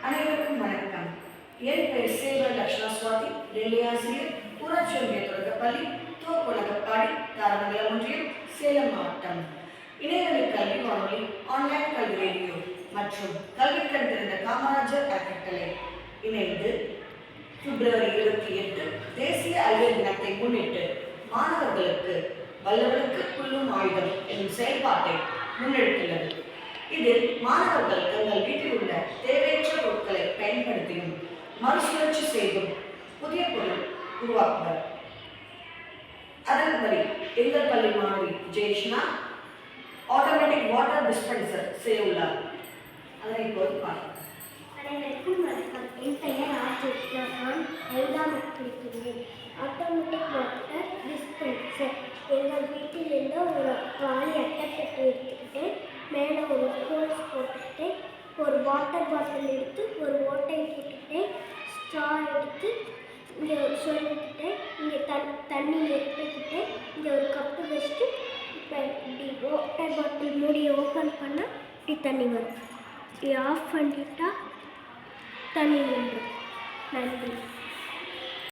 அனைவருக்கும் வணக்கம். என் பெயர் சேவர் லட்சுமண சுவாதி, டெல்லி ஆசிரியர், ஊராட்சி ஒன்றிய தொடக்கப்பள்ளி, தோப்புலகப்பாடி, தாரமங்கலம் ஒன்றியம், சேலம் மாவட்டம். இணையவழி கல்வி வானொலி, ஆன்லைன் கல்வி ரேடியோ மற்றும் கல்வி கண் திறந்த காமராஜர் அறக்கட்டளை இணைந்து பிப்ரவரி 28 தேசிய அறிவியல் தினத்தை முன்னிட்டு மாணவர்களுக்கு வல்லவனுக்கு புல்லும் ஆயுதம் என்னும் செயல்பாட்டை முன்னெடுத்துள்ளது. இதில் மாணவர்கள் தங்கள் வீட்டில் உள்ள தேவையற்ற பொருட்களை பயன்படுத்தியும் மறுசுழற்சி செய்தும் புதிய பொருள் உருவாக்குவர். அதன்படி எங்கள் பள்ளி மாணவி ஜெயஷ்னா ஆட்டோமேட்டிக் வாட்டர் டிஸ்பென்சர் செய்ய உள்ளார். அதனை இப்போது பார்க்கலாம். அனைவருக்கும் வணக்கம். என் பெயர் ஆர்ஜித்னா. நான் 5ஆம் படிக்கிறேன். ஆட்டோமேட்டிக் வாட்டர் டிஸ்பென்சர் எங்கள் வீட்டில் இருந்த ஒரு காலி அட்டைப்பெட்டி எடுத்துக்கிட்டு மேலே ஒரு ஹோல்ஸ் போட்டுக்கிட்டு ஒரு வாட்டர் பாட்டில் எடுத்து ஒரு ஓட்டையை போட்டுக்கிட்டு ஸ்ட்ரா எடுத்து இங்கே சொல்லிக்கிட்டு இங்கே தண்ணி நிரப்பிக்கிட்டு இங்கே ஒரு கப்பு வச்சுட்டு இப்போ இப்படி வாட்டர் பாட்டில் மூடியை ஓப்பன் பண்ணால் இப்படி தண்ணி வரும். இப்படி ஆஃப் பண்ணிட்டா தண்ணி நின்றும். நன்றி.